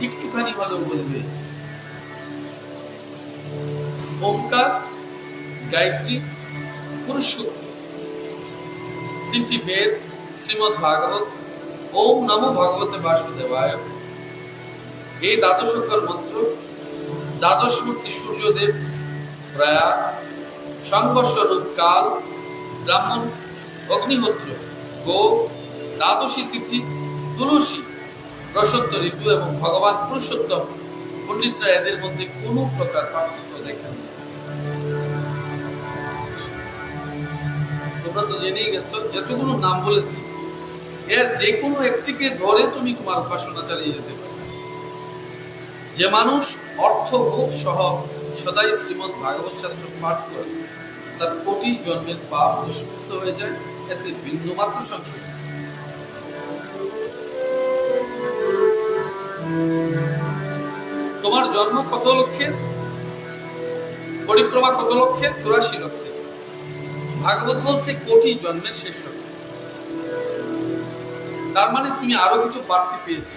একটুখানি হলেও বলবে ওমকার, গায়ত্রী, পুরুষোত্তম, তিনটি বেদ, শ্রীমদ ভাগবত, ওম নমো ভগবতে বাসুদেবায়, এই দ্বাদশোত্তর মন্ত্র, দ্বাদশ মূর্তি সূর্যদেব, প্রয়াগ, সংবৎসর কাল, ব্রাহ্মণ, অগ্নিহোত্র, গো, দ্বাদশী তিথি, তুলসী, বসন্ত ঋতু এবং ভগবান পুরুষোত্তম পণ্ডিতরা এদের মধ্যে কোন প্রকার পার্থক্য দেখেন। তোমরা তো জেনেই গেছো, যতগুলো নাম বলেছি এর যে কোনো একটিকে ধরে তুমি তোমার উপাসনা চালিয়ে যেতে পারো। যে মানুষ অর্থবোধ সহ সদাই শ্রীমদ ভাগবত শাস্ত্র পাঠ করে তার কোটি জন্মের পাপ দোষমুক্ত হয়ে যায়, এতে বিন্দুমাত্র সংশয়। তোমার জন্ম কত লক্ষের, পরিক্রমা কত লক্ষের? 84 লক্ষের। ভাগবত বলছে কোটি জন্মের শেষ হবে। তার মানে তুমি আরো কিছু বাড়তি পেয়েছ।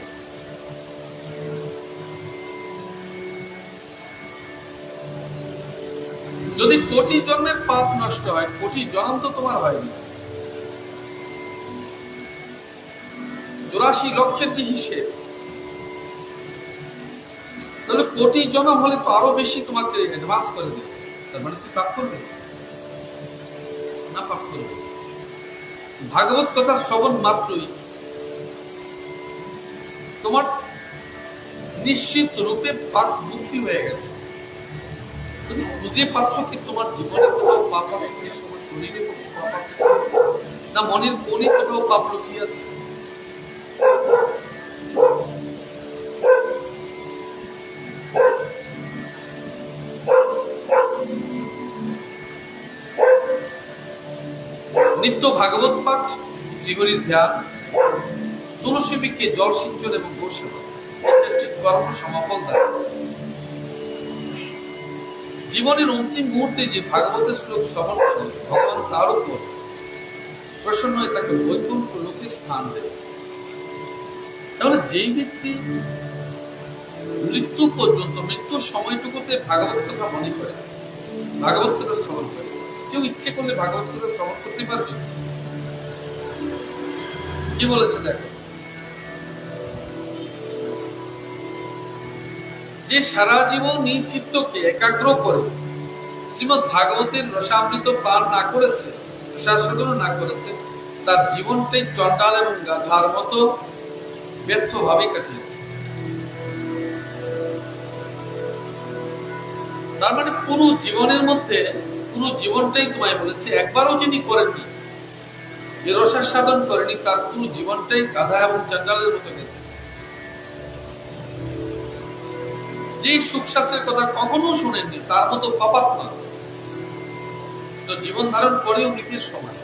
যদি কোটি জন্মের পাপ নষ্ট হয়, কোটি জন্ম তো তোমার হয়নি। 84 লক্ষের কি হিসেব? তাহলে কোটি জন্ম হলে তো আরো বেশি তোমাকে অ্যাডভান্স করে দেবে। তার মানে তুমি পাপ করবে না? পাপ করবে। ভাগবত কথা শ্রবণ মাত্রই তোমার নিশ্চিত রূপে পাপ মুক্তি হয়ে গেছে। তুমি বুঝে পাচ্ছ কি তোমার জীবনে কোথাও পাপ আছে, তোমার শরীরে কোথাও পাপ আছে, না মনের কোণে কোথাও পাপ লুকিয়ে আছে? নিত্য ভাগবত পাঠ, শ্রীহরির ধ্যান, তুলসী বৃক্ষে জল সিঞ্চন এবং গোসেবা কর্ম সমাপন দেয়। জীবনের অন্তিম মুহূর্তে যে ভাগবতের শ্লোক শ্রবণ করে ভগবান তার উপর প্রসন্ন হয়ে তাকে বৈকুণ্ঠ লোকে স্থান দেয়। তাহলে যেই ব্যক্তি মৃত্যু পর্যন্ত, মৃত্যুর সময়টুকুতে ভাগবত কথা মনে করে, ভাগবত কথা শ্রবণ করে, কেউ ইচ্ছে করলে ভাগবত কথা শ্রবণ করতে পারবে? কি বলেছে দেখো, যে সারা জীবন নিজ চিত্তকে একাগ্র করে শ্রীমদ ভাগবতের রসামৃত পান না করেছে, রসাস্বাদন না করেছে, তার জীবনটাই চণ্ডাল এবং গাধার মতো ব্যর্থ ভাবে কাটিয়েছে। তার মানে পুরো জীবনের মধ্যে, পুরো জীবনটাই তোমায় বলেছে, একবারও যিনি করেননি, যে রসাস্বাদন করেনি, তার পুরো জীবনটাই গাধা এবং চণ্ডালের মতো গেছে। যে সুখ শাস্ত্রের কথা কখনো শোনেননি, তার মতো পাপাত্মা তো জীবন ধারণ করেও মৃত্যুর সময়।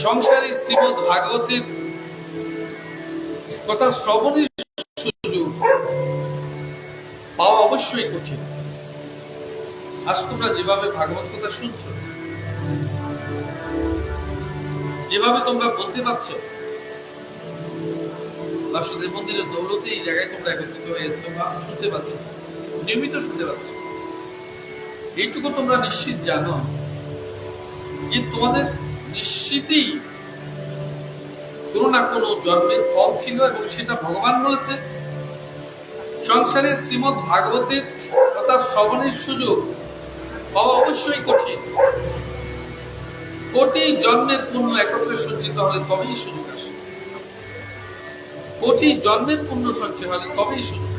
সংসারে শ্রীমদ ভাগবতের কথা শ্রবণের সুযোগ পাওয়া অবশ্যই কঠিন। আজ তোমরা যেভাবে ভাগবত কথা শুনছো, যেভাবে তোমরা বলতে পারছো, বাসুদেব মন্দিরের দৌলতে এই জায়গায় তোমরা একত্রিত হয়েছো বা শুনতে পাচ্ছ, নিয়মিত শুনতে পাচ্ছ, এইটুকু তোমরা নিশ্চিত জানো যে তোমাদের নিশ্চিতই কোনো না কোনো জন্মের ফল ছিল, এবং সেটা ভগবান বলেছে। সংসারে শ্রীমদ ভাগবতের কথা শ্রবণের সুযোগ পাওয়া অবশ্যই কঠিন। কোটি জন্মের পুণ্য একত্রে সঞ্চিত হলে তবেই সুযোগ আসে। কোটি জন্মের পুণ্য সঞ্চয় হলে তবেই সুযোগ।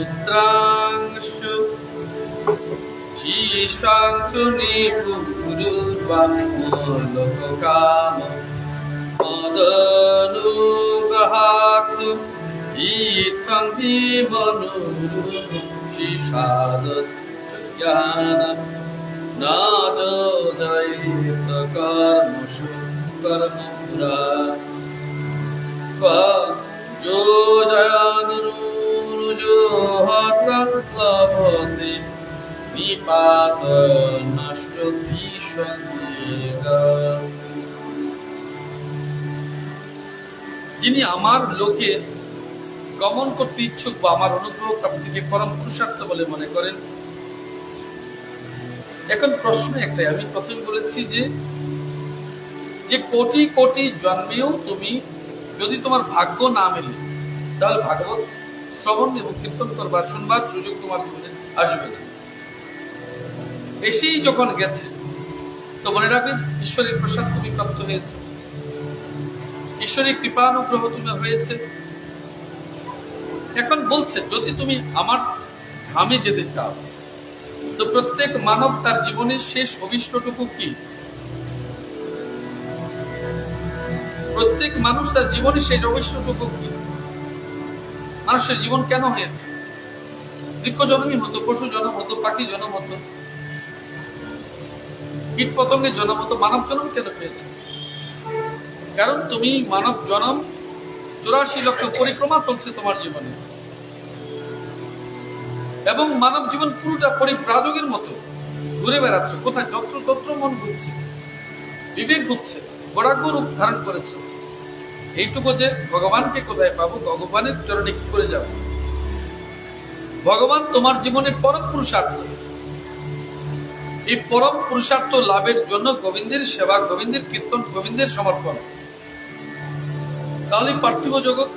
পুত্রাংশু শীর্ষাংশু নিপুরুর্বামলোকাম মদনুগ্রহাৎ ইত্থং বিমনুরু শিষাদজ্ঞানম না যোজয়িত কর্মসু কর্মপুরা যোজয়ানুরুজোহত্রপ্লবতে বিপাত নষ্ট যিনি আমার লোকে গমন করতে ইচ্ছুক বা আমার অনুগ্রহ প্রাপ্তিকে পরম পুরুষার্থ বলে মনে করেন। এখন প্রশ্ন একটাই, আমি প্রথমে বলেছি যে কোটি কোটি জন্মেও তুমি যদি তোমার ভাগ্য না মেলে তাহলে ভাগবত শ্রবণ এবং কীর্তন করবার শুনবার সুযোগ তোমার জীবনে আসবে না। এসেই যখন গেছে তো মনে রাখবেন ঈশ্বরের প্রসাদ তুমি প্রাপ্ত হয়েছে, ঈশ্বরের কৃপানুগ্রহ তুমি হয়েছে। এখন বলছে যদি তুমি আমার ধামে যেতে চাও তো প্রত্যেক মানব তার জীবনের শেষ অভিষ্টটুকু কি? প্রত্যেক মানুষ তার জীবনের শেষ অভিষ্টটুকু কি? মানুষের জীবন কেন হয়েছে? বৃক্ষ জন্মই হতো, পশু জন্ম হতো, পাখি জন্ম হতো, কীট পতঙ্গের জন্ম হতো, মানব জন্ম কেন পেয়েছে? কারণ তুমি মানব জন্ম 84 লক্ষ পরিক্রমা চলছে তোমার জীবনে, এবং মানব জীবন পুরোটা পরিব্রাজকের মতো ঘুরে বেড়াচ্ছ, কোথায় যত্র তত্র মন ঘুরছে, বিবেক ঘুরছে, বরাগ্য রূপ ধারণ করেছে। এইটুকু যে ভগবানকে কোথায় পাবো, ভগবানের চরণে কি করে যাব? ভগবান তোমার জীবনের পরম পুরুষার্থ। এই পরম পুরুষার্থ লাভের জন্য গোবিন্দের সেবা, গোবিন্দের কীর্তন, গোবিন্দের সমর্পণ। তাহলে পার্থিব জগৎ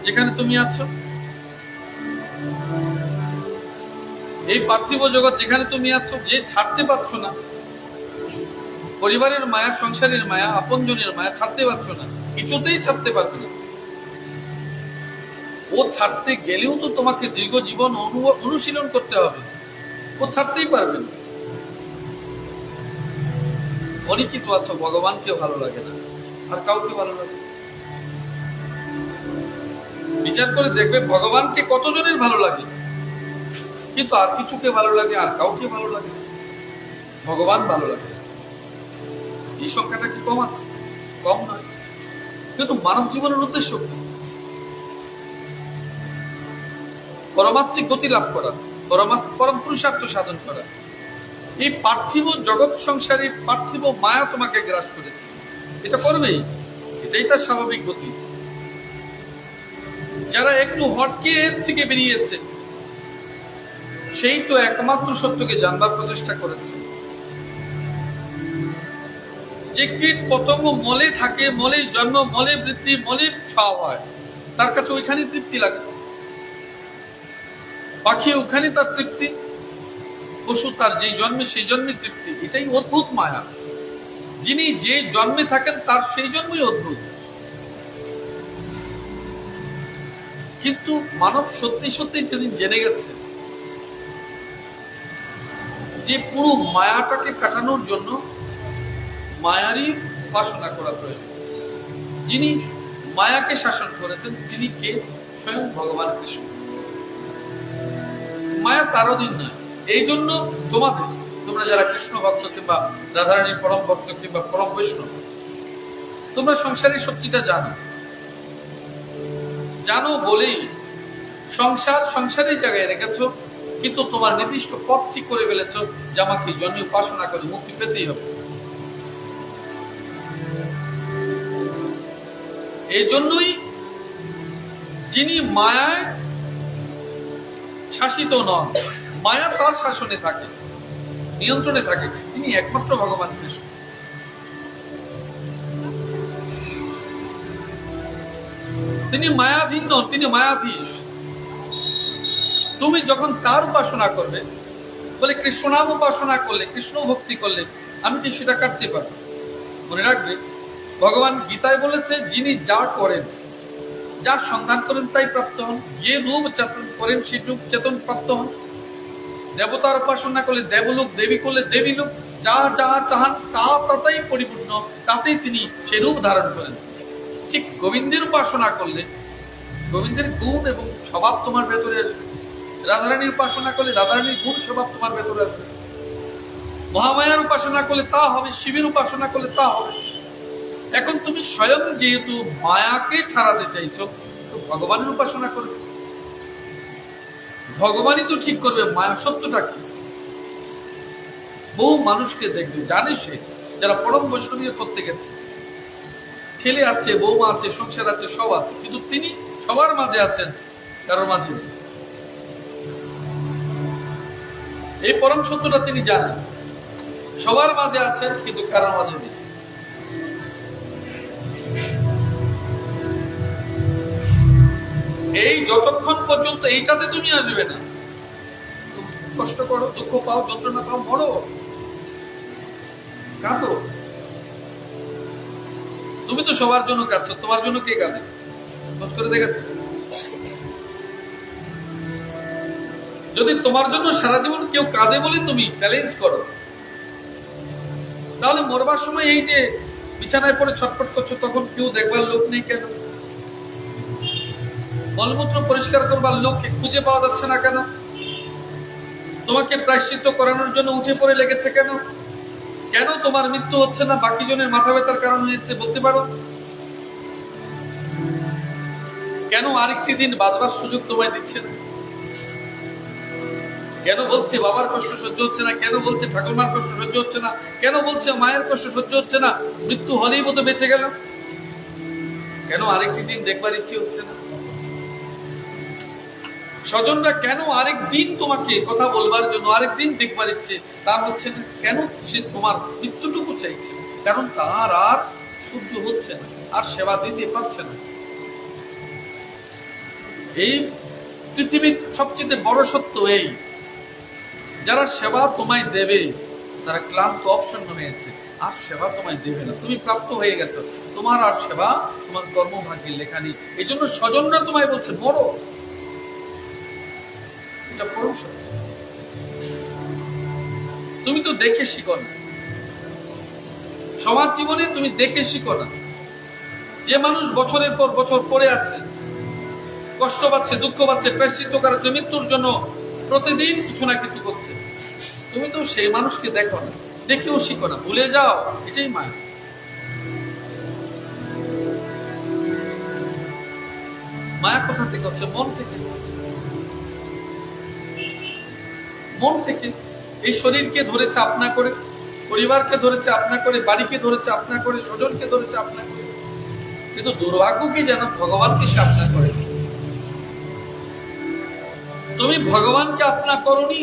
যেখানে তুমি আছো, এই পার্থিব জগৎ যেখানে তুমি আছো, যে ছাড়তে পারছো না, পরিবারের মায়া, সংসারের মায়া, আপনজনের মায়া ছাড়তে পারছো না, কিছুতেই ছাড়তে পারবে না। ও ছাড়তে গেলেও তো তোমাকে দীর্ঘ জীবন অনুশীলন করতে হবে, ও ছাড়তেই পারবে না। অনেকেই তো আছো ভগবানকে ভালো লাগে না, আর কাউকে ভালো লাগে। বিচার করে দেখবে ভগবানকে কতজনের ভালো লাগে, কিন্তু আর কিছুকে ভালো লাগে, আর কাউকে ভালো লাগে। ভগবান ভালো লাগে, এই সংখ্যাটা কি কম আছে? কম নয়। কিন্তু মানব জীবনের উদ্দেশ্য কি? পরমাত্মিক গতি লাভ করা, পরম পুরুষার্থ সাধন করা। এই পার্থিব জগৎ সংসারে পার্থিব মায়া তোমাকে গ্রাস করেছে, এটা করবেই, এটাই তার স্বাভাবিক গতি। যারা একটু হটকে এর থেকে বেরিয়েছে সেই তো একমাত্র সত্যকে জানবার প্রচেষ্টা করেছে। যে কীট পতঙ্গ মলে থাকে, মলে জন্ম, মলে বৃদ্ধি, মলে সব হয়, তার কাছে ওইখানে তৃপ্তি লাগে। পাখি ওখানে তার তৃপ্তি, পশু তার যেই জন্মে সেই জন্মে তৃপ্তি। এটাই অদ্ভুত মায়া। যিনি যে জন্মে থাকেন তার সেই জন্মই অদ্ভুত। কিন্তু মানব সত্যি সত্যি যেদিন জেনে গেছে যে পুরো মায়াটাকে কাটানোর জন্য মায়ারই উপাসনা করা প্রয়োজন। যিনি মায়াকে শাসন করেছেন তিনি কে? স্বয়ং ভগবান কৃষ্ণ। মায়া তার অধীন নয়। এই জন্য তোমরা যারা কৃষ্ণ ভক্ত কিংবা রাধারানীর পরম ভক্ত কিংবা পরম বৈষ্ণব, তোমরা সংসারের সত্যিটা জানো বলেই সংসারের জায়গায় রেখেছ, কিন্তু তোমার নির্দিষ্ট পথ ঠিক করে ফেলেছ যে আমাকে জন্মে উপাসনা করে মুক্তি পেতেই হবে। এই জন্যই যিনি মায়ায় শাসিত নন, মায়া তার শাসনে থাকে, নিয়ন্ত্রণে থাকে, তিনি একমাত্র ভগবান কৃষ্ণ। তিনি মায়াধীন নন, তিনি মায়াধীশ। তুমি যখন তার উপাসনা করবে, বলে কৃষ্ণ নাম উপাসনা করলে, কৃষ্ণ ভক্তি করলে, আমি কি সেটা কাটতে পারবো? মনে রাখবে ভগবান গীতায় বলেছে যিনি যা করেন যা সন্ধান করেন তাই প্রাপ্ত হন, যে রূপ চেতন করেন সেই রূপ চেতন প্রাপ্ত হন। দেবতার উপাসনা করলে দেবলোক, দেবী করলে দেবীলোক, যা যা চাহান তা তাতেই পরিপূর্ণ, তাতেই তিনি সে রূপ ধারণ করেন। ঠিক গোবিন্দের উপাসনা করলে গোবিন্দের গুণ এবং স্বভাব তোমার ভেতরে আসবে। রাধারানীর উপাসনা করলে রাধারানীর গুণ স্বভাব তোমার ভেতরে আসবে। মহামায়ার উপাসনা করলে তা হবে, শিবের উপাসনা করলে তা হবে। এখন তুমি স্বয়ং যেহেতু মায়াকে ছাড়াতে চাইছো, তো ভগবানের উপাসনা করবে। ভগবানই তো ঠিক করবে মায়া সত্যটা কি। বহু মানুষকে দেখবে, জানে সে, যারা পরম বৈষ্ণবী করতে গেছে, ছেলে আছে, বৌমা আছে, সংসার আছে, সব আছে, কিন্তু তিনি সবার মাঝে আছেন, কারোর মাঝে নেই। এই পরম সত্যটা তিনি জানেন, সবার মাঝে আছেন কিন্তু কারোর মাঝে নেই। এই যতক্ষণ পর্যন্ত এইটাতে তুমি আসবে না, কষ্ট করো, দুঃখ পাও, যন্ত্রণা পাও, মরো, কাঁদো। তুমি তো সবার জন্য কাঁদছো, তোমার জন্য কে কাঁদে? খোঁজ করে দেখেছো? যদি তোমার জন্য সারা জীবন কেউ কাঁদে বলে তুমি চ্যালেঞ্জ করো, তাহলে মরবার সময় এই যে বিছানায় পড়ে ছটফট করছো, তখন কেউ দেখবার লোক নেই কেন? মলমূত্র পরিষ্কার করবার লোককে খুঁজে পাওয়া যাচ্ছে না কেন? তোমাকে প্রায়শ্চিত্ত করানোর জন্য উঠে পড়ে লেগেছে কেন? কেন তোমার মৃত্যু হচ্ছে না? বাকি জনের মাথা ব্যথার কারণ হয়েছে, বলতে পারো? কেন আরেকটি দিন বাঁচবার সুযোগ তোমায় দিচ্ছে না? কেন বলছে বাবার কষ্ট সহ্য হচ্ছে না? কেন বলছে ঠাকুরমার কষ্ট সহ্য হচ্ছে না? কেন বলছে মায়ের কষ্ট সহ্য হচ্ছে না? মৃত্যু হলেই মতো বেঁচে গেল। কেন আরেকটি দিন দেখবার ইচ্ছে হচ্ছে না? স্বজনরা কেন আরেক দিন তোমাকে কথা বলবার জন্য আরেক দিন দেখবার ইচ্ছে তা হচ্ছে না? কেন সে তোমার মৃত্যুটুকু চাইছে? কারণ তার আর সহ্য হচ্ছে না, আর সেবা দিতে পারছে না। এই পৃথিবীর সবচেয়ে বড় সত্য এই, যারা সেবা তোমায় দেবে তারা ক্লান্ত, অবসন্ন হয়েছে, আর সেবা তোমায় দেবে না। তুমি প্রাপ্ত হয়ে গেছো, তোমার আর সেবা তোমার কর্মভাগ্যের লেখা নেই। এই জন্য স্বজনরা তোমায় বলছে মরো। এটা পরম সত্য। তুমি তো দেখে শিখো না, সমাজ জীবনে তুমি দেখে শিখো না। যে মানুষ বছরের পর বছর পড়ে আছে, কষ্ট পাচ্ছে, দুঃখ পাচ্ছে, প্রায়শ্চিত্ত করাচ্ছে, মৃত্যুর জন্য প্রতিদিন কিছু না কিছু করছে, তুমি তো সেই মানুষকে দেখো না, দেখেও শিখো না, ভুলে যাও। এটাই মায়া। মায়া কোথা থেকে হচ্ছে? মন থেকে। মন থেকে। এই শরীরকে ধরেছে আপনা করে, পরিবারকে ধরেছে আপনা করে, বাড়িকে ধরেছে আপনা করে, স্বজনকে ধরেছে আপনা করে, কিন্তু দুর্ভাগ্য কি যেন ভগবানকে সে আপনা করে। তুমি ভগবানকে আপনা করনি,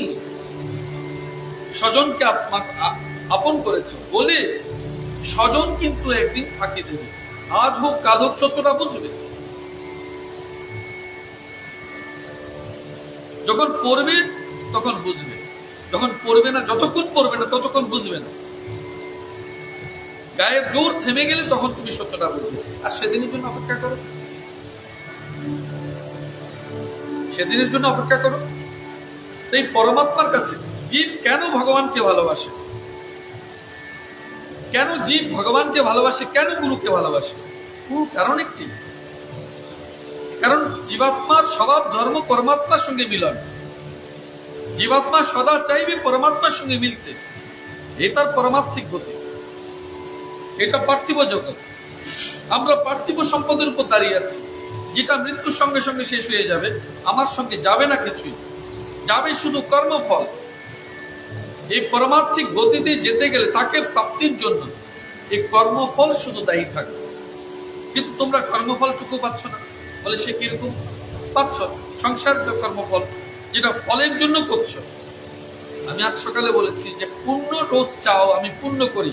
স্বজনকে আপন করেছো বলে স্বজন কিন্তু একদিন ফাঁকি দেবে। আজ হোক কাল হোক সত্যটা বুঝবে। যখন পড়বে তখন বুঝবে, যখন পড়বে না, যতক্ষণ পড়বে না ততক্ষণ বুঝবে না। গায়ের জোর থেমে গেলে তখন তুমি সত্যটা বুঝবে। আর সেদিনের জন্য অপেক্ষা করো, সেদিনের জন্য অপেক্ষা করো। এই পরমাত্মার কাছে জীব কেন ভগবানকে ভালোবাসে, কেন জীব ভগবানকে ভালোবাসে, কেন গুরুকে ভালোবাসে? কারণ একটি, কারণ জীবাত্মার স্বভাব ধর্ম পরমাত্মার সঙ্গে মিলন। জীবাত্মা সদা চাইবে পরমাত্মার সঙ্গে মিলতে। এটার পরমাত্মিক গতি, এটা পার্থিব জগৎ। আমরা পার্থিব সম্পদের উপর দাঁড়িয়ে আছি, যেটা মৃত্যুর সঙ্গে সঙ্গে শেষ হয়ে যাবে। আমার সঙ্গে যাবে না কিছুই, যাবে শুধু কর্মফল। এই পরমার্থিক গতিতে যেতে গেলে তাকে প্রাপ্তির জন্য এই কর্মফল শুধু দায়ী থাকবে। কিন্তু তোমরা কর্মফলটুকু পাচ্ছ না, বলে সে কিরকম পাচ্ছ? সংসার কর্মফল, যেটা ফলের জন্য করছো। আমি আজ সকালে বলেছি যে পুণ্য রোজ চাও, আমি পুণ্য করি,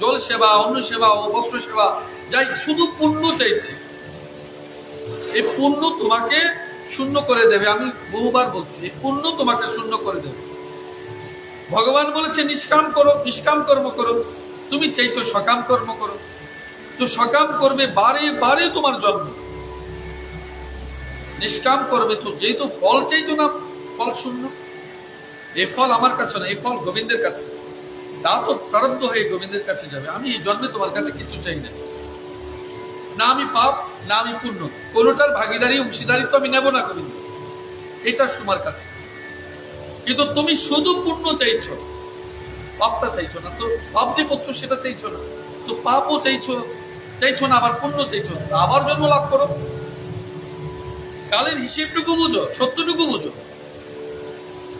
জল সেবা, অন্ন সেবা, বস্ত্র সেবা, যাই, শুধু পুণ্য চাইছি। এই পুণ্য তোমাকে শূন্য করে দেবে। আমি বহুবার বলছি, পুণ্য তোমাকে শূন্য করে দেবে। ভগবান বলেছে নিষ্কাম করো, নিষ্কাম কর্ম করো। তুমি চাইছো সকাম কর্ম করো, তো সকাম করবে বারে বারে তোমার জন্ম। নিষ্কাম কর্মে তো যেহেতু ফল চাইতো না, ফল শূন্য। এই ফল আমার কাছে না, এই ফল গোবিন্দের কাছে। তা তো প্রারব্ধ হয়ে গোবিন্দের কাছে যাবে। আমি এই জন্মে তোমার কাছে কিছু চাই না, না আমি পাপ না আমি পুণ্য, কোনোটার ভাগিদারি অংশীদারি তো আমি নেব না গোবিন্দ, এটা তোমার কাছে। কিন্তু তুমি শুধু পুণ্য চাইছো, পাপটা চাইছো না। তো পাপ যে করছো সেটা চাইছো না, তো পাপও চাইছো না, আবার পুণ্য চাইছো, আবার জন্ম লাভ করো। কালের হিসেবটুকু বুঝো, সত্যটুকু বুঝো,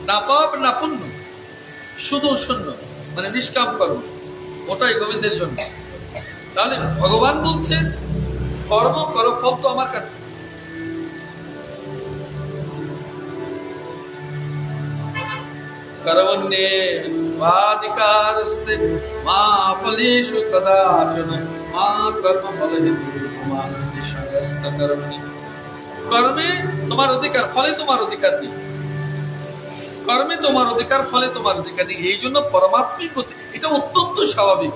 না পাপ না পুণ্য, শুধু শূন্য, মানে নিষ্কাম করো, ওটাই গোবিন্দের জন্য। তাহলে ভগবান বলছে কর্ম করো, ফল তো আমার কাছে। কর্মণ্যেবাধিকারস্তে মা ফলেষু কদাচন মা কর্মফলহেতুর্ভূ মা নিঃসঙ্গস্ত কর্মণি। কর্মে তোমার অধিকার, ফলে তোমার অধিকার নেই। কর্মে তোমার অধিকার, ফলে তোমার অধিকার নেই। এই জন্য পরমাত্মিক গতি, এটা অত্যন্ত স্বাভাবিক।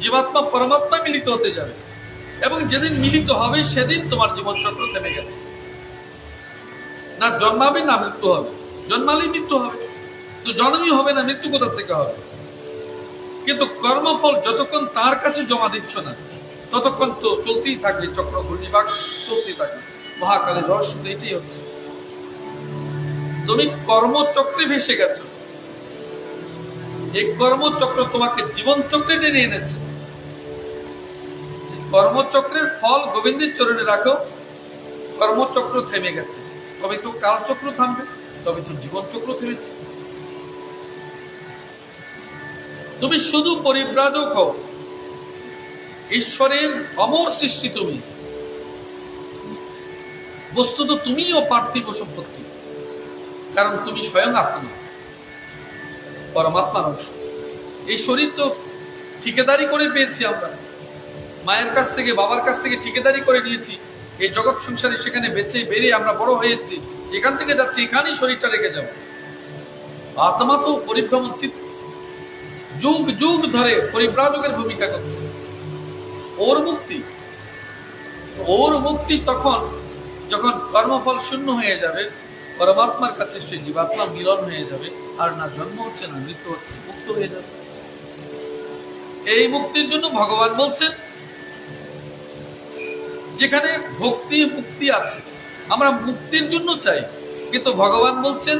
জীবাত্মা পরমাত্মা মিলিত হতে যাবে, এবং যেদিন মিলিত হবে সেদিন তোমার জীবন চক্র থেমে গেছে। না জন্মাবে না মৃত্যু হবে, জন্মালেই মৃত্যু হবে, তো জন্মই হবে না, মৃত্যু কোথা থেকে হবে? কিন্তু কর্মফল যতক্ষণ তার কাছে জমা দিচ্ছ না, ততক্ষণ তো চলতেই থাকবে, চক্র ঘূর্ণিবাগ চলতেই থাকবে। মহাকালের রহস্য তো এটাই হচ্ছে। তুমি কর্মচক্রে ভেসে গেছো, এই কর্মচক্র তোমাকে জীবন চক্রে টেনে এনেছে। কর্মচক্রের ফল গোবিন্দের চরণে রাখো, কর্মচক্র থেমে গেছে, তবে তো কালচক্র থামবে, তবে তো জীবন চক্র থেমেছে। তুমি শুধু পরিব্রাজক হও, ঈশ্বরের অমর সৃষ্টি তুমি। বস্তুত তুমিও পার্থিব সম্পত্তি, কারণ তুমি স্বয়ং আত্মা, পরমাত্মার অংশ। এই শরীর তো ঠিকাদারি করে পেয়েছি আমরা, মায়ের কাছ থেকে বাবার কাছ থেকে ঠিকাদারি করে নিয়েছি। এই জগৎ সংসারে সেখানে বেঁচে বেড়ে আমরা বড় হয়েছি, এখান থেকে যাচ্ছি, এখানেই শরীরটা রেখে যাব। আত্মা তো পরিভ্রমণ, যুগ যুগ ধরে পরিব্রাজকের ভূমিকা করছে। ওর মুক্তি তখন যখন কর্মফল শূন্য হয়ে যাবে, পরমাত্মার কাছে সেই জীবাত্মা মিলন হয়ে যাবে, আর না জন্ম হচ্ছে না মৃত্যু হচ্ছে, মুক্ত হয়ে যাবে। এই মুক্তির জন্য ভগবান বলছেন, যেখানে ভক্তি মুক্তি আছে, আমরা মুক্তির জন্য চাই, কিন্তু ভগবান বলছেন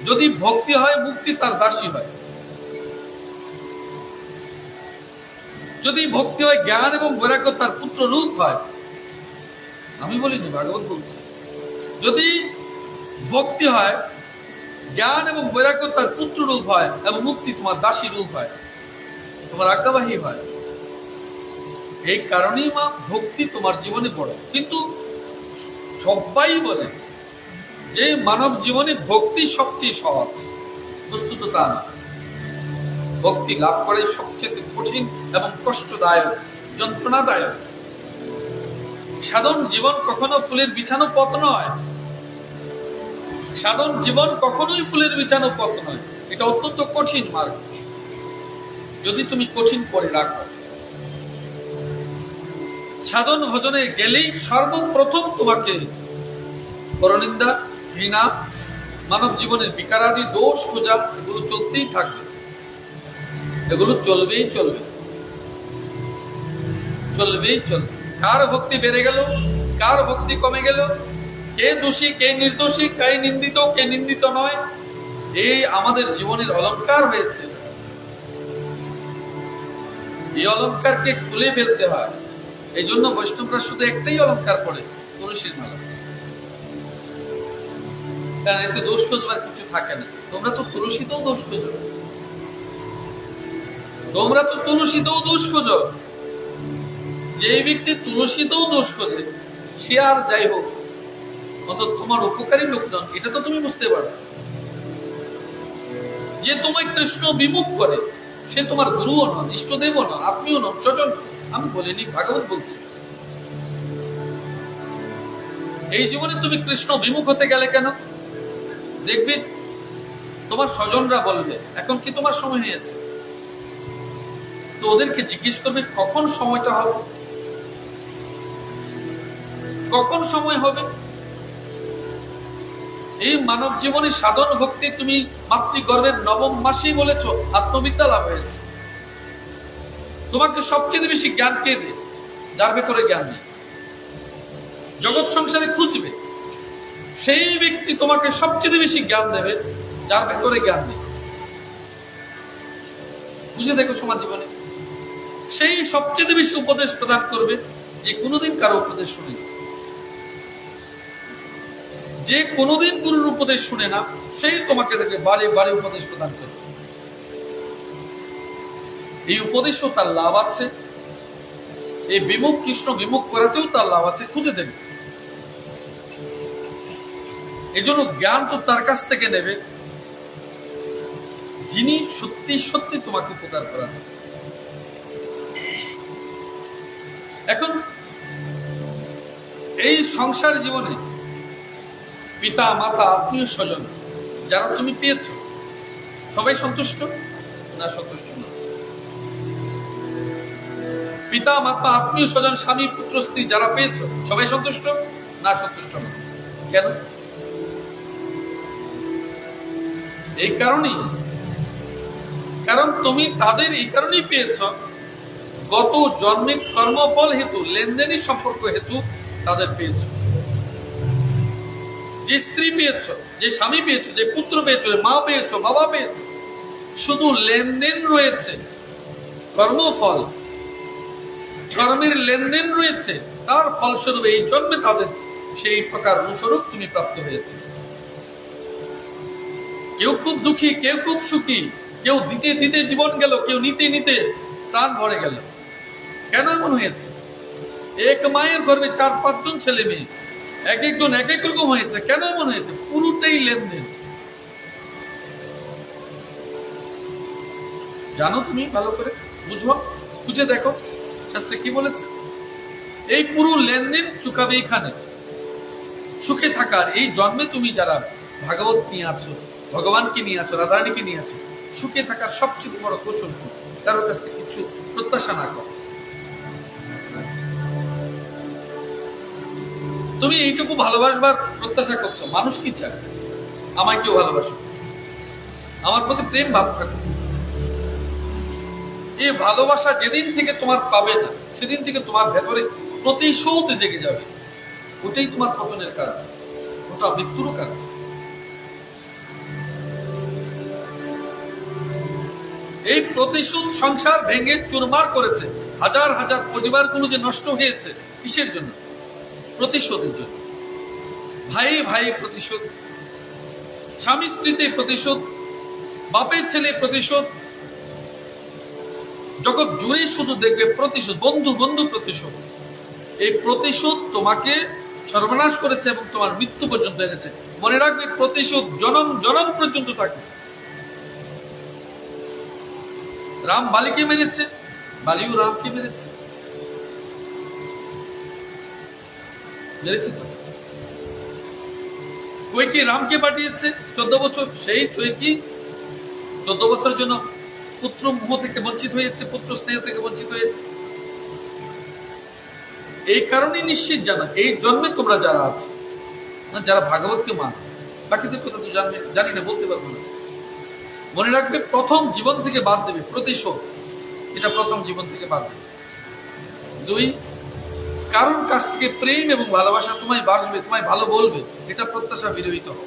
যদি ভক্তি হয় মুক্তি তার দাসী হয়। যদি ভক্তি হয় জ্ঞান এবং বৈরাগ্য তার পুত্র রূপ হয়। আমি বলিনি, ভাগবত বলছে যদি ভক্তি হয় জ্ঞান এবং বৈরাগ্য তার পুত্র রূপ হয়, এবং মুক্তি তোমার দাসী রূপ হয়, তোমার আজ্ঞাবাহী হয়। এই কারণেই মা ভক্তি তোমার জীবনে বড়। কিন্তু সবাই বলে যে মানব জীবনে ভক্তি সবচেয়ে সহজ, বস্তুত তা না। ভক্তি লাভ করে সবচেয়ে কঠিন এবং কষ্টদায়ক, যন্ত্রণাদায়ক। সাধারণ জীবন কখনো ফুলের বিছানো পথ নয়, সাধারণ জীবন কখনোই ফুলের বিছানো পথ নয়। এটা অত্যন্ত কঠিন মার্গ, যদি তুমি কঠিন করে রাখো। সাধন ভজনে গেলেই সর্বপ্রথম তোমাকে পরনিন্দা, ঘৃণা, মানব জীবনের বিকারাদি দোষ খোঁজা, এগুলো চলতেই থাকবে, এগুলো চলবেই চলবে। কার ভক্তি বেড়ে গেল, কার ভক্তি কমে গেল, কে দোষী কে নির্দোষী, কে নিন্দিত কে নিন্দিত নয়, এই আমাদের জীবনের অলংকার হয়েছে। এই অলংকারকে খুলে ফেলতে হয়। এই জন্য বৈষ্ণবরা শুধু একটাই অলংকার পড়ে, তুলসীর মালা। কারণ এতে দোষ খোঁজবার কিছু থাকে না। তোমরা তো তুলসীতেও দোষ খোঁজো, যে ব্যক্তি তুলসীতেও দোষ খোঁজে সে আর যাই হোক, অন্তত তোমার উপকারী লোকজন, এটা তো তুমি বুঝতে পারো। যে তোমায় কৃষ্ণ বিমুখ করে সে তোমার গুরুও নন, ইষ্টদেবও নন, আত্মীয় নন, স্বজন। আমি বলিনি, ভাগবত বলছি। এই জীবনে তুমি কৃষ্ণ বিমুখ হতে গেলে কেন? দেখবে তোমার স্বজনরা বলবে এখন কি তোমার সময় হয়েছে, তো ওদেরকে জিজ্ঞেস করবে কখন সময়টা হবে, কখন সময় হবে। এই মানব জীবনে সাধন ভক্তি তুমি মাতৃগর্ভের নবম মাসেই বলেছ আত্মবিদ্যা লাভ হয়েছে। তোমাকে সবচেয়ে বেশি জ্ঞান কে দে? যার ভেতরে জ্ঞান নেই। জগৎ সংসারে খুঁজবে, সেই ব্যক্তি তোমাকে সবচেয়ে বেশি জ্ঞান দেবে যার ভেতরে জ্ঞান নেই। বুঝে দেখো সমাজ জীবনে সেই সবচেয়ে বেশি উপদেশ প্রদান করবে যে কোনোদিন কারো উপদেশ শুনে, যে কোনোদিন গুরুর উপদেশ শুনে না, সেই তোমাকে দেখে বারে বারে উপদেশ প্রদান করবে। এই উপদেশও তার লাভ আছে, এই বিমুখ কৃষ্ণ বিমুখ করাতেও তার লাভ আছে, খুঁজে দেবে। এই জন্য জ্ঞান তো তার কাছ থেকে নেবে যিনি সত্যি সত্যি তোমাকে উপকার করা। এখন এই সংসার জীবনে পিতা মাতা আত্মীয় স্বজন যারা তুমি পেয়েছ, সবাই সন্তুষ্ট না? সন্তুষ্ট না। পিতা মাতা আত্মীয় স্বজন স্বামী পুত্র স্ত্রী যারা পেয়েছ, সবাই সন্তুষ্ট না? সন্তুষ্ট না। কেন? এই কারণেই, কারণ তুমি তাদের এই কারণেই পেয়েছ, গত জন্মের কর্মফল হেতু, লেনদেনের সম্পর্ক হেতু তাদের পেয়েছ। যে স্ত্রী পেয়েছ, যে স্বামী পেয়েছ, যে পুত্র পেয়েছ, মা পেয়েছ, বাবা পেয়েছ, শুধু লেনদেন রয়েছে, কর্মফল, কর্মের লেনদেন রয়েছে, তার ফলস্বরূপ এই জন্মে তাদের সেই প্রকার অনুস্বরূপ তুমি প্রাপ্ত হয়েছে। কেউ খুব দুঃখী, কেউ খুব সুখী, কেউ দিতে দিতে জীবন গেল, কেউ নিতে নিতে প্রাণ ভরে গেল। কেন এমন হয়েছে? এক মায়ের গর্ভে 4-5 জন ছেলে মেয়ে, এক একজন এক এক রকম হয়েছে। কেন এমন হয়েছে? পুরোটাই লেনদেন। জানো তুমি ভালো করে, বুঝবো, খুঁজে দেখো শাস্ত্রে কি বলেছে। এই পুরো লেনদেন চুকাবে এখানে। সুখে থাকার এই জন্মে তুমি যারা ভাগবত নিয়ে আছো, ভগবানকে নিয়ে আছো, রাধারানীকে নিয়ে আছো, সুখে থাকার সবচেয়ে বড় কৌশল কারোর কাছ থেকে কিছু প্রত্যাশা না করো। তুমি এইটুকু ভালোবাসবার প্রত্যাশা করছো, মানুষ কি চায়? আমায় কেউ ভালোবাসো, আমার প্রতি প্রেম ভাব থাকুক। এই ভালোবাসা যেদিন থেকে তোমার পাবে না, সেদিন থেকে তোমার ভেতরে প্রতিশোধ জেগে যাবে। ওটাই তোমার পতনের কারণ, ওটা মৃত্যুরও কারণ। এই প্রতিশোধ সংসার ভেঙে চুরমার করেছে। হাজার হাজার পরিবারগুলো যে নষ্ট হয়েছে, কিসের জন্য? প্রতিশোধের জন্য। ভাই ভাই প্রতিশোধ, স্বামী স্ত্রীতে প্রতিশোধ, বাপের ছেলে প্রতিশোধ, জগৎ জুড়ে শুধু দেখবে প্রতিশোধ, বন্ধু বন্ধু প্রতিশোধ। এই প্রতিশোধ তোমাকে সর্বনাশ করেছে এবং তোমার মৃত্যু পর্যন্ত এনেছে। মনে রাখবে, প্রতিশোধ জনম জনম পর্যন্ত থাকে। রাম বালিকে মেরেছে, বালিও রামকে মেরেছে, মেরেছে তো। কৈকেয়ী রামকে পাঠিয়েছে 14 বছর, সেই কৈকেয়ী 14 বছরের জন্য পুত্র মোহ থেকে বঞ্চিত হয়েছে, পুত্র স্নেহ থেকে বঞ্চিত হয়েছে। এই কারণে নিশ্চিত জানা, এই জন্মে তোমরা যারা আছো, যারা ভাগবতকে মান, বাকিদের কথা তো জানি না, বলতে পারবো না। মনে রাখবে, প্রথম জীবন থেকে বাদ দেবে প্রতিশোধ, এটা প্রথম জীবন থেকে বাদ দেবে। 2, কারোর কাছ থেকে প্রেম এবং ভালোবাসা তোমায় বাসবে, তোমায় ভালো বলবে, এটা প্রত্যাশা বিরহিত হবে।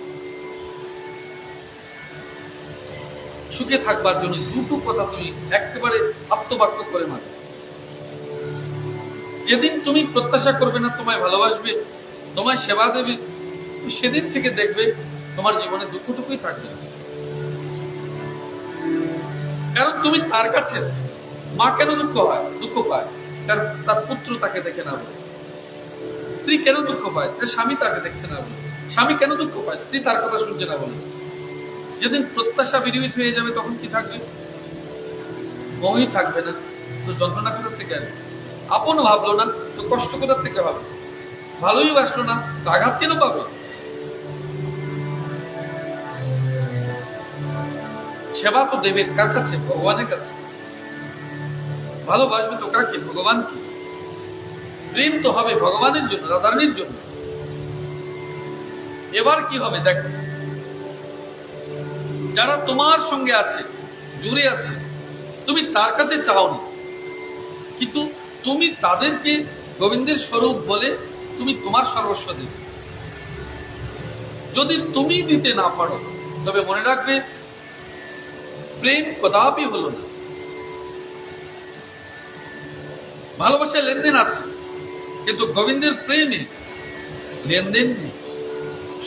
সুখে থাকবার জন্য দুটো কথা তুমি একেবারে আত্মবাক্য করে মানবে। যেদিন তুমি প্রত্যাশা করবে না তোমায় ভালোবাসবে, তোমায় সেবা দেবে, সেদিন থেকে দেখবে তোমার জীবনে দুঃখটুকুই থাকবে। কারণ তুমি তার কাছে, মা কেন দুঃখ পায়? কারণ তার পুত্র তাকে দেখে না বলে। স্ত্রী কেন দুঃখ পায়? তার স্বামী তাকে দেখছে না বলে। স্বামী কেন দুঃখ পায়? স্ত্রী তার কথা শুনছে না বলে। যেদিন প্রত্যাশা বিরহিত হয়ে যাবে, তখন কি থাকবে? মোহই থাকবে না, তো যন্ত্রণা কোথার থেকে আসবে? আপন ভাবলো না, তো কষ্ট কোথার থেকে হবে? ভালোই বাসলো না, তো আঘাত কেন পাবে? সেবা তো দেবে কার কাছে? ভগবানের কাছে। ভালোবাসবে তো কাকে? ভগবানকে। প্রেম তো হবে ভগবানের জন্য, রাধারানীর জন্য। এবার কি হবে দেখো, যারা তোমার সঙ্গে আছে, জুড়ে আছে, তুমি তার কাছে চাওনি, কিন্তু তুমি তাদেরকে গোবিন্দের স্বরূপ বলে তুমি তোমার সর্বস্ব দেবে। যদি তুমি দিতে না পারো তবে মনে রাখবে প্রেম কদাপি হলো না। ভালোবাসায় লেনদেন আছে, কিন্তু গোবিন্দের প্রেমে লেনদেন নেই,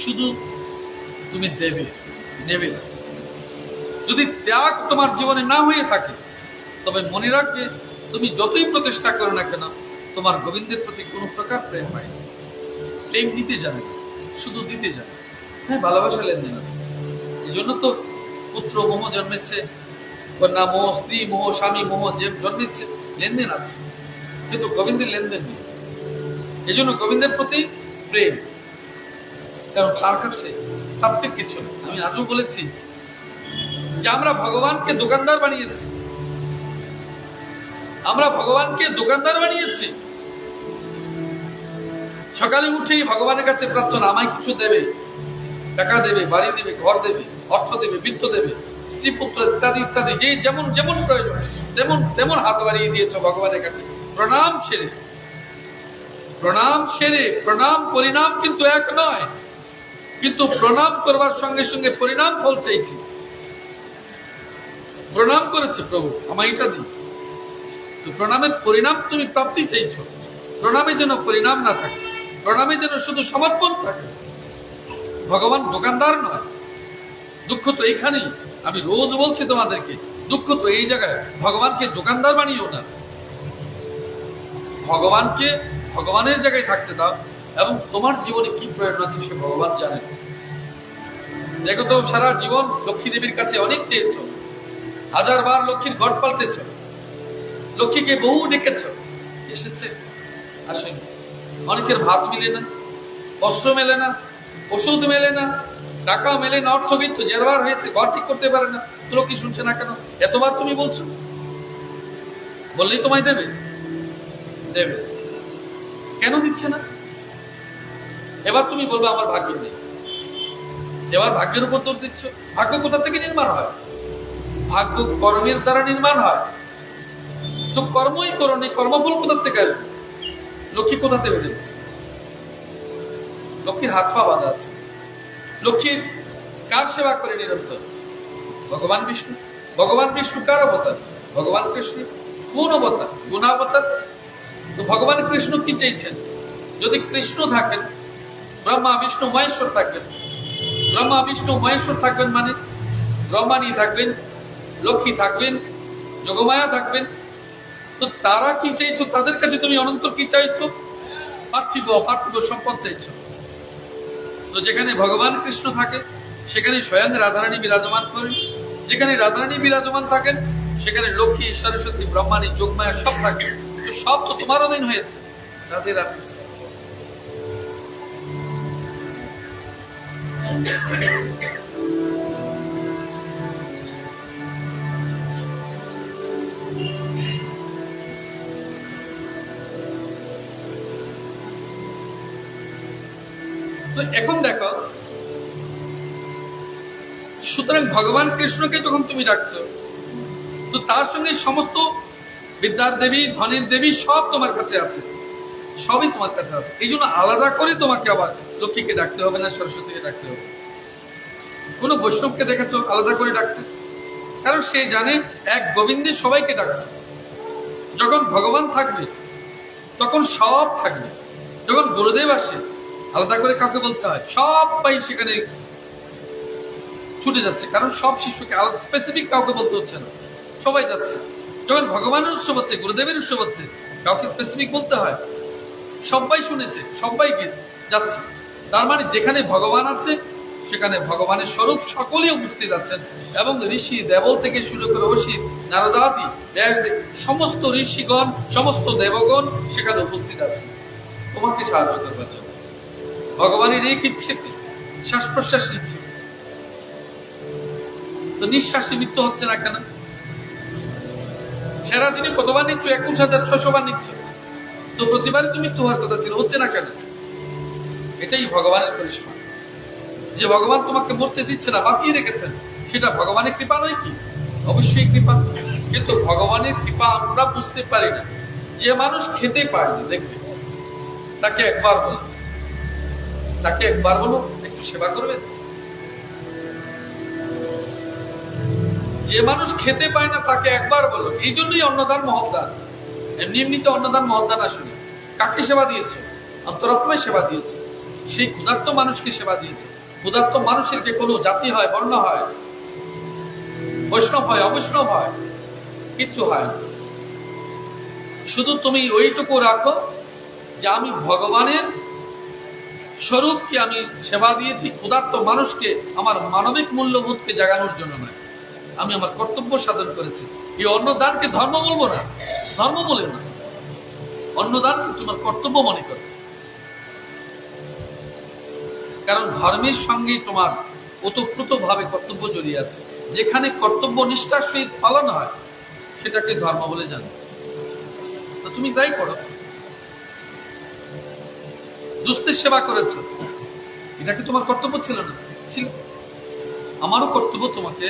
শুধু তুমি দেবে, নেবে না। যদি ত্যাগ তোমার জীবনে না হয়ে থাকে তবে মনে রাখবে তুমি যতই প্রচেষ্টা করো না কেন তোমার গোবিন্দের প্রতি কোনো প্রকার প্রেম হয় না। প্রেম দিতে জানে না, শুধু দিতে জানে। হ্যাঁ, ভালোবাসা লেনদেন আছে, এই জন্য তো পুত্র মোহ জন্মেছে, কন্যা মোহ, স্ত্রী মোহ, স্বামী মোহ যে জন্মেছে, লেনদেন আছে, কিন্তু গোবিন্দের লেনদেন নেই। এই জন্য গোবিন্দের প্রতি প্রেম, কারণ তার কাছে প্রাপ্তির কিছু নেই। আমি আজও বলেছি যে আমরা ভগবানকে দোকানদার বানিয়েছি, আমরা ভগবানকে দোকানদার বানিয়েছি। সকালে উঠেই ভগবানের কাছে প্রার্থনা, আমায় কিছু দেবে, টাকা দেবে, বাড়ি দেবে, ঘর দেবে, অর্থ দেবে, বিত্ত দেবে, স্ত্রী পুত্র ইত্যাদি ইত্যাদি, যে যেমন যেমন প্রয়োজন তেমন তেমন হাত বাড়িয়ে দিয়েছ ভগবানের কাছে। প্রণাম সেরে, প্রণাম সেরে, প্রণাম পরিণাম কিন্তু এক নয়, কিন্তু প্রণাম করবার সঙ্গে সঙ্গে পরিণাম ফল চাইছি। প্রণাম করেছে প্রভু, আমায় এটা দিন, তো প্রণামের পরিণাম তুমি প্রাপ্তি চাইছ। প্রণামে যেন পরিণাম না থাকে, প্রণামে যেন শুধু সমর্পণ থাকে। ভগবান দোকানদার নয়। দুঃখ তো এইখানেই, আমি রোজ বলছি তোমাদেরকে, দুঃখ তো এই জায়গায়। ভগবানকে দোকানদার বানিও না, ভগবানকে ভগবানের জায়গায় থাকতে দাও, এবং তোমার জীবনে কি প্রয়োজন আছে সে ভগবান জানেন। দেখো তো, সারা জীবন লক্ষ্মী দেবীর কাছে অনেক চেয়েছ, 1000 বার লক্ষ্মীর ঘট পাল্টেছ, লক্ষ্মীকে বহু ডেকেছ, এসেছে? আসেনি। অনেকের ভাত মিলে না, বস্ত্র মেলে না, ওষুধ মেলে না, টাকা মেলে না, অর্থবিত্ত জেরবার হয়েছে, ঘর ঠিক করতে পারে না, তো লক্ষ্মী শুনছে না কেন? এতবার তুমি বলছো, বললেই তোমায় দেবে, দেবে। কেন দিচ্ছে না? এবার তুমি বলবে আমার ভাগ্য নেই। এবার ভাগ্যের উপর দোষ দিচ্ছ। ভাগ্য কোথা থেকে নির্মাণ হয়? ভাগ্য কর্মের দ্বারা নির্মাণ হয়। তো কর্মই করনি, কর্মফল কোথা থেকে আসবে? লক্ষ্মী কোথা থেকে দেবে? লক্ষ্মীর হাত পা বাঁধা আছে। লক্ষ্মীর কার সেবা করে নিরন্তর? ভগবান বিষ্ণু। ভগবান বিষ্ণু কার অবতার? ভগবান কৃষ্ণ। কোন অবতার? গুণাবতার। তো ভগবান কৃষ্ণ কি চাইছেন? যদি কৃষ্ণ থাকেন, ব্রহ্মা বিষ্ণু মহেশ্বর থাকবেন। ব্রহ্মা বিষ্ণু মহেশ্বর থাকবেন মানে ব্রহ্মাণী থাকবেন, লক্ষ্মী থাকবেন, যোগমায়া থাকবেন। তো তারা কি চাইছো? তাদের কাছে তুমি অনন্ত কি চাইছো? পার্থিব অপার্থিব সম্পদ চাইছো। তো যেখানে ভগবান কৃষ্ণ থাকে সেখানে স্বয়ং রাধারানী বিরাজমান করেন। যেখানে রাধারানী বিরাজমান থাকেন সেখানে লক্ষ্মী, সরস্বতী, ব্রহ্মাণী, যোগমায়া সব থাকে। তো সব তো তোমার অধীন হয়েছে। রাধে রাধে। তো এখন দেখো, সুতরাং ভগবান কৃষ্ণকে যখন তুমি ডাকছো, তো তার সঙ্গে সমস্ত বিদ্যার দেবী, ধনের দেবী সব তোমার কাছে আছে, সবই তোমার কাছে আছে। এই জন্য আলাদা করে তোমাকে আবার লক্ষ্মীকে ডাকতে হবে না, সরস্বতীকে ডাকতে হবে। কোন বৈষ্ণবকে দেখেছো আলাদা করে ডাকতে? কারণ সে জানে এক গোবিন্দে সবাইকে ডাকছে। যখন ভগবান থাকবে তখন সব থাকবে। যখন গুরুদেব আসে আলাদা করে কাউকে বলতে হয়, সবাই সেখানে ছুটে যাচ্ছে, কারণ সব শিশুকে আলাদা স্পেসিফিক কাউকে বলতে হচ্ছে না, সবাই যাচ্ছে। যখন ভগবানের উৎসব হচ্ছে, গুরুদেবের উৎসব হচ্ছে, কাউকে স্পেসিফিক বলতে হয়? সবাই শুনেছে, সবাইকে যাচ্ছে। তার মানে যেখানে ভগবান আছে সেখানে ভগবানের স্বরূপ সকলেই উপস্থিত আছেন, এবং ঋষি দেবল থেকে শুরু করে অসিত, নারদাদি, সমস্ত ঋষিগণ, সমস্ত দেবগণ সেখানে উপস্থিত আছে তোমাকে সাহায্য করবার জন্য। ভগবানের এক ইচ্ছেতে শ্বাস প্রশ্বাস নিচ্ছ, তো নিঃশ্বাসে মৃত্যু হচ্ছে না কেন? সারাদিনে কতবার নিচ্ছ? 21,600 বার নিচ্ছ, তো প্রতিবারই তুমি মৃত্যু হওয়ার কথা ছিল, হচ্ছে না কেন? এটাই ভগবানের করিশ্মা। যে ভগবান তোমাকে মরতে দিচ্ছে না, বাঁচিয়ে রেখেছেন, সেটা ভগবানের কৃপা নয় কি? অবশ্যই কৃপা। কিন্তু ভগবানের কৃপা আমরা বুঝতে পারি না। যে মানুষ খেতে পায়নি, দেখবে, তাকে একবার বলো একটু সেবা করবেন। যে মানুষ খেতে পায় না তাকে একবার বলো। এই জন্যই অন্নদান মহৎদান। এমনিতে অন্নদান মহৎদান আসলে কাকে সেবা দিয়েছে? অন্তরাত্মায় সেবা দিয়েছে। সেই ক্ষুধার্ত মানুষকে সেবা দিয়েছে। ক্ষুধার্ত মানুষের কে কোনো জাতি হয়, বর্ণ হয়, বৈষ্ণব হয়, অবৈষ্ণব হয়, কিচ্ছু হয় না। শুধু তুমি ওইটুকু রাখো যে আমি ভগবানের স্বরূপকে আমি সেবা দিয়েছি, ক্ষুধার্ত মানুষকে আমার মানবিক মূল্যবোধকে জাগানোর জন্য নয়, আমি আমার কর্তব্য সাধন করেছি। এই অন্নদানকে ধর্ম বলবো না, ধর্ম বলে না, অন্নদানকে তোমার কর্তব্য মনে করো। কারণ ধর্মের সঙ্গে তোমার ওতপ্রোত ভাবে কর্তব্য জড়িয়ে আছে। যেখানে কর্তব্য নিষ্ঠার সহিত পালন হয় সেটাকে ধর্ম বলে জানো। তো তুমি তাই করো। দুস্থের সেবা করেছো, এটা কি তোমার কর্তব্য ছিল না? ছিল। আমারও কর্তব্য তোমাকে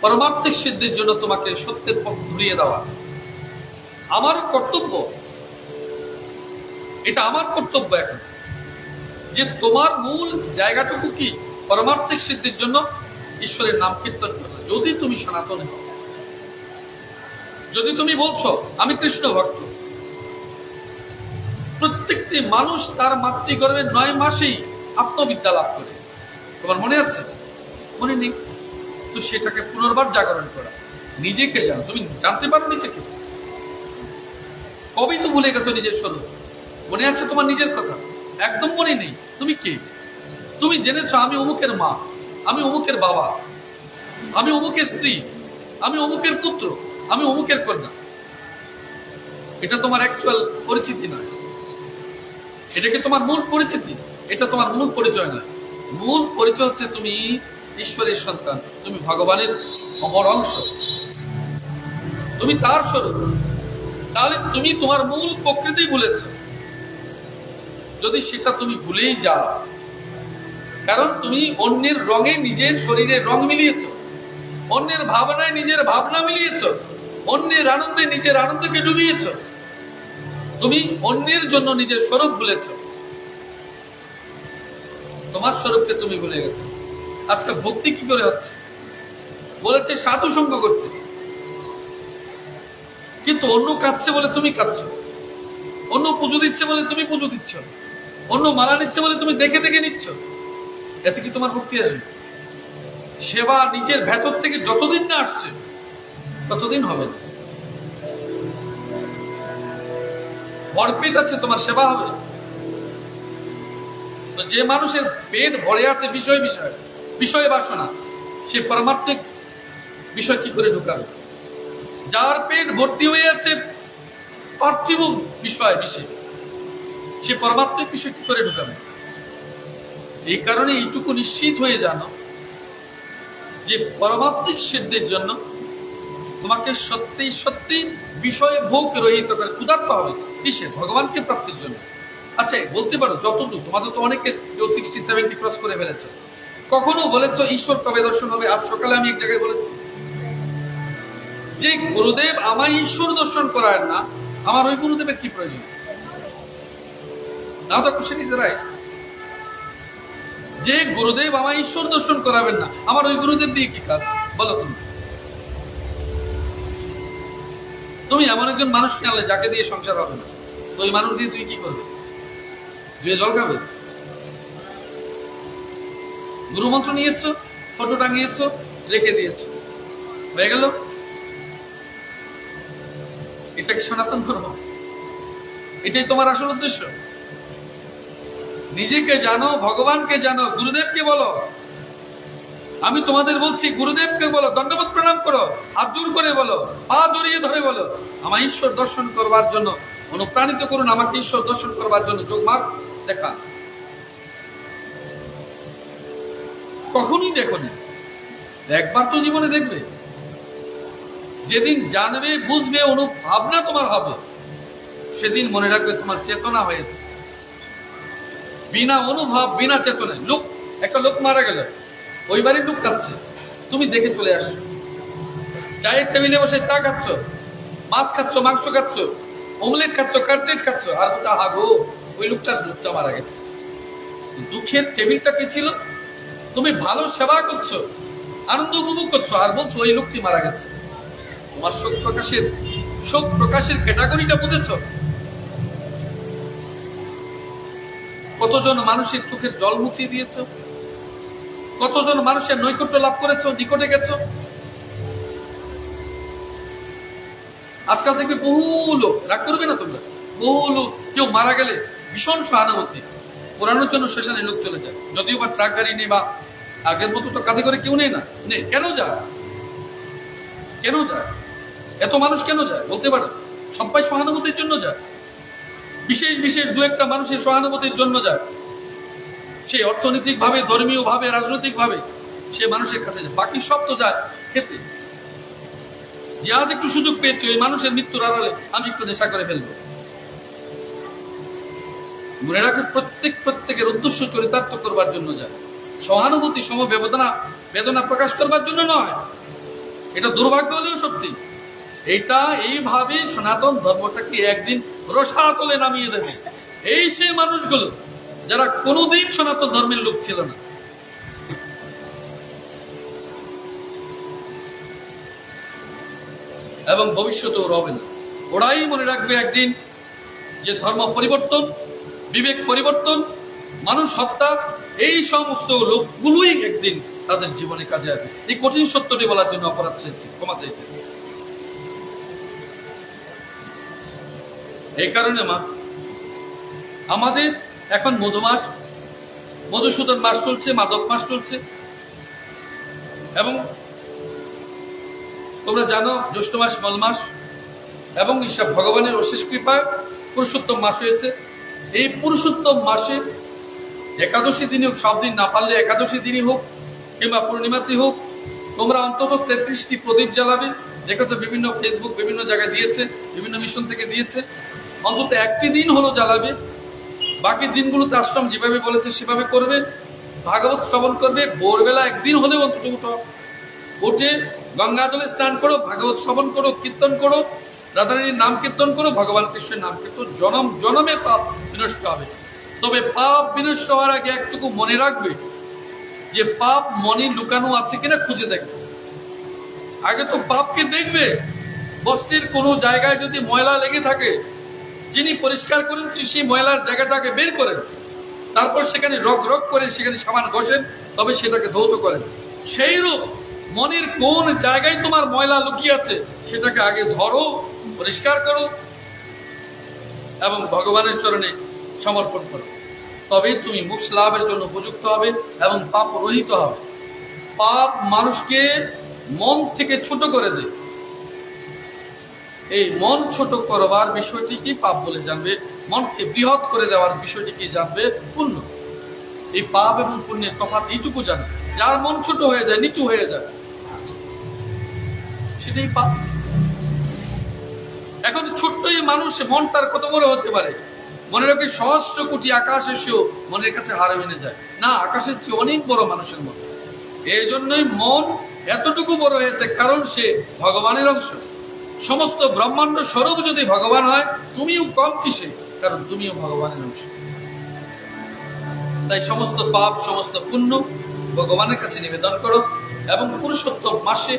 পারমার্থিক সিদ্ধির জন্য তোমাকে সত্যের পথ ঘুরিয়ে দেওয়া। আমারও কর্তব্য, এটা আমার কর্তব্য এখন, যে তোমার মূল জায়গাটুকু কি পারমার্থিক সিদ্ধির জন্য ঈশ্বরের নাম কীর্তন করছো। যদি তুমি সনাতনী হও, যদি তুমি বলছো আমি কৃষ্ণ ভক্ত, প্রত্যেকটি মানুষ তার মাতৃগর্ভে 9 মাসেই আত্মবিদ্যা লাভ করে। তোমার মনে আছে? মনে নেই তো সেটাকে পুনর্বার জাগরণ করা। নিজেকে জানো। তুমি জানতে পারো নিজেকে? কবেই তো ভুলে গেছো নিজের স্বরূপ। মনে আছে তোমার নিজের কথা? একদম মনে নেই। তুমি কে? তুমি জেনেছো আমি অমুকের মা, আমি অমুকের বাবা, আমি অমুকের স্ত্রী, আমি অমুকের পুত্র, আমি অমুকের কন্যা। এটা তোমার অ্যাকচুয়াল পরিচিতি নয়। এটা কি তোমার মূল পরিচিতি? এটা তোমার মূল পরিচয় নয়। মূল পরিচয় হচ্ছে তুমি ঈশ্বরের সন্তান, তুমি ভগবানের অমর অংশ, তুমি তার স্বরূপ। তাহলে তুমি তোমার মূল প্রকৃতি ভুলেছ। যদি সেটা তুমি ভুলেই যাও, কারণ তুমি অন্যের রঙে নিজের শরীরের রং মিলিয়েছ, অন্যের ভাবনায় নিজের ভাবনা মিলিয়েছ, অন্যের আনন্দে নিজের আনন্দকে ডুবিয়েছ, তুমি অন্যের জন্য নিজের স্বরূপ ভুলেছ, তোমার স্বরূপকে তুমি ভুলে গেছো। আজকে ভক্তি কি করে হচ্ছে? বলেছে সাধু সঙ্গ করতে, কিন্তু অন্য কাঁদছে বলে তুমি কাঁদছো, অন্য পুজো দিচ্ছে বলে তুমি পুজো দিচ্ছ, অন্য মালা নিচ্ছে বলে তুমি দেখে দেখে নিচ্ছ। এতে কি তোমার ভক্তি আসবে? সেবা নিজের ভেতর থেকে যতদিন না আসছে ততদিন হবে না। ভরপেট আছে, তোমার সেবা হবে। তো যে মানুষের পেট ভরে আছে বিষয় বাসনা, সে পারমার্থিক বিষয় কি করে ঢুকাবে? যার পেট ভর্তি হয়ে আছে পার্থিব বিষয় সে পারমার্থিক বিষয় কি করে ঢুকাবে? এই কারণে এইটুকু নিশ্চিত হয়ে জানো যে পারমার্থিক সিদ্ধির জন্য তোমাকে সত্যি সত্যি বিষয়ে ভোগ রহিত করে ক্ষুধার্ত হবে। কিসে? ভগবানকে প্রাপ্তির জন্য। আচ্ছা বলতে পারো যতটুকু তোমাদের তো অনেকে 60-70 ক্রস করে ফেলেছে, কখনো বলেছ ঈশ্বর কবে দর্শন হবে? আজ সকালে আমি এক জায়গায় বলেছি যে গুরুদেব আমায় ঈশ্বর দর্শন করায় না, আমার ওই গুরুদেবের কি প্রয়োজন? নাও দ্য কোশ্চেন ইজ রাইট। যে গুরুদেব আমায় ঈশ্বর দর্শন করাবেন না, আমার ওই গুরুদেব দিয়ে কি কাজ? বলো তুমি এমন একজন মানুষকে আনলে যাকে দিয়ে সংসার হবে না, তো ওই মানুষ দিয়ে তুই কি করবে? ধুয়ে জল খাবে? গুরুমন্ত্র নিয়েছ, ফটো টাঙিয়েছ, রেখে দিয়েছ, হয়ে গেল? এটা কি সনাতন ধর্ম? এটাই তোমার আসল উদ্দেশ্য? নিজেকে জানো, ভগবানকে জানো, গুরুদেবকে বলো। আমি তোমাদের বলছি গুরুদেবকে বলো, দণ্ডবোধ প্রণাম করো, হাত জোর করে বলো, পা জড়িয়ে ধরে বলো আমার ঈশ্বর দর্শন করবার জন্য অনুপ্রাণিত করুন, আমাকে ঈশ্বর দর্শন করবার জন্য যোগমার্গ দেখা। কখনই দেখোনি, একবার তো জীবনে দেখবে। যেদিন জানবে, বুঝবে, অনুভাবনা তোমার হবে, সেদিন মনে রাখবে তোমার চেতনা হয়েছে। বিনা অনুভব, বিনা চেতনায় লোক একটা লোক মারা গেল, ওই বাড়ির লোক খাচ্ছে, তুমি দেখে চলে আসছো, চায়ের টেবিলে বসে চা খাচ্ছ, মাছ খাচ্ছ, মাংস খাচ্ছ, অমলেট খাচ্ছ, কাটলেট খাচ্ছ, আর বলছো হা গো ওই লোকটা মারা গেছে। দুঃখের টেবিলটা কি ছিল? তুমি ভালো সেবা করছো, আনন্দ উপভোগ করছো, আর বলছো ওই লোকটি মারা গেছে। তোমার শোক প্রকাশের ক্যাটাগরিটা বুঝেছ? কতজন মানুষের চোখের জল মুছিয়ে দিয়েছ, কতজন মানুষের নৈকট্য লাভ করেছো, নিকটে গেছো। আজকাল দেখবে বহু লোক, রাগ করবে না তোমরা, বহু লোক কেউ মারা গেলে ভীষণ সহানুভূতি পোড়ানোর জন্য শ্মশানে লোক চলে যায়, যদিও বা ট্রাক গাড়ি নেই বা আগের মতো তো কাঁধে করে কেউ নেই না, নেই। কেন যায়? কেন যায়? এত মানুষ কেন যায় বলতে পারো? সবাই সহানুভূতির জন্য যায়, বিশেষ বিশেষ দু একটা মানুষের সহানুভূতির জন্য যায়। সে অর্থনৈতিক ভাবে, ধর্মীয় ভাবে, রাজনৈতিক ভাবে সে মানুষের কাছে যায়, বাকি সব তো যায় খেতে। যে আজ একটু সুযোগ পেয়েছে ওই মানুষের মৃত্যুর আড়ালে আমি একটু নেশা করে ফেলবো। মনে রাখবে প্রত্যেকের উদ্দেশ্য চরিতার্থ করবার জন্য যায়, সহানুভূতি বেদনা প্রকাশ করবার জন্য নয়। এটা দুর্ভাগ্য হলেও সত্যি। এটা এইভাবে সনাতন ধর্মটাকে একদিন রসাতলে নামিয়ে দেবে এই সেই মানুষগুলো যারা কোনোদিন সনাতন ধর্মের লোক ছিল না। এবং ভবিষ্যতেও রবে না। ওরাই মনে রাখবে একদিন যে ধর্ম পরিবর্তন, বিবেক পরিবর্তন, মানুষ হত্যা, এই সমস্ত লোকগুলোই একদিন তাদের জীবনে কাজে আসবে। এই কঠিন সত্যটি বলার জন্য অপরাধ চাইছে, ক্ষমা চাইছে। এই কারণে মা, আমাদের এখন মধুসূদন মাস চলছে, মাদক মাস চলছে, এবং তোমরা জানো জ্যৈষ্ঠ মাস মল মাস, এবং ঈশ্বর ভগবানের অশেষ কৃপায় পুরুষোত্তম মাস হয়েছে। এই পুরুষোত্তম মাসে একাদশী দিনই হোক, সব দিন না পারলে একাদশী দিনই হোক কিংবা পূর্ণিমাতি হোক, তোমরা অন্তত 33টি প্রদীপ জ্বালাবে। দেখেছো বিভিন্ন ফেসবুক বিভিন্ন জায়গায় দিয়েছে, বিভিন্ন মিশন থেকে দিয়েছে। অন্তত একটি দিন হলো জ্বালাবে, বাকি দিনগুলোতে আশ্রম যেভাবে বলেছে সেভাবে করবে। ভাগবত শ্রবণ করবে, ভোরবেলা একদিন হলেও অন্তত উঠে গঙ্গা জলে স্নান করো, ভাগবত শ্রবণ করো, কীর্তন করো, রাধারানীর নাম কীর্তন করো, ভগবান কৃষ্ণের নাম কীর্তন। জনমে পাপ বিনষ্ট হবে। তবে পাপ বিনষ্ট হওয়ার আগে একটুকু মনে রাখবে যে পাপ মনে লুকানো আছে কিনা খুঁজে দেখবে। আগে তো পাপকে দেখবে। বস্তির কোনো জায়গায় যদি ময়লা লেগে থাকে, যিনি পরিষ্কার করেন সেই ময়লার জায়গাটাকে বের করেন, তারপর সেখানে রগ করে সেখানে সাবান ঘষেন, তবে সেটাকে ধৌত করেন। সেই রূপ মনের কোন জায়গায় তোমার ময়লা লুকিয়ে আছে সেটাকে আগে ধরো, পরিষ্কার করো এবং ভগবানের চরণে সমর্পণ করো। তবেই তুমি মোক্ষ লাভের জন্য উপযুক্ত হবে এবং পাপ রহিত হবে। পাপ মানুষকে মন থেকে ছোট করে দেয়। এই মন ছোট করবার বিষয়টি কি পাপ বলে জানবে, মনকে বৃহৎ করে দেওয়ার বিষয়টি কি জানবে পুণ্য। এই পাপ এবং পুণ্যের তফাৎ এইটুকু জানে, যার মন ছোট হয়ে যায়, নিচু হয়ে যায়, সেটাই পাপ। এখন ছোট্ট এই মানুষ মন তার কত বড় হতে পারে। মনে রাখে সহস্র কোটি আকাশ এসেও মনের কাছে হার মেনে যায় না, আকাশের চেয়ে অনেক বড় মানুষের মন। এই জন্যই মন এতটুকু বড় হয়েছে, কারণ সে ভগবানের অংশ। সমস্ত ব্রহ্মাণ্ড স্বরূপ যদি ভগবান হয়, তুমিও কম কিসে, কারণ তুমিও ভগবানের অংশ। তাই সমস্ত পাপ, সমস্ত পুণ্য ভগবানের কাছে নিবেদন করো এবং পুরুষোত্তম মাসে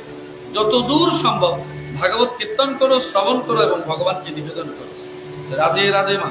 যত দূর সম্ভব ভাগবত কীর্তন করো, শ্রবণ করো এবং ভগবানকে নিবেদন করো। রাধে রাধে মা।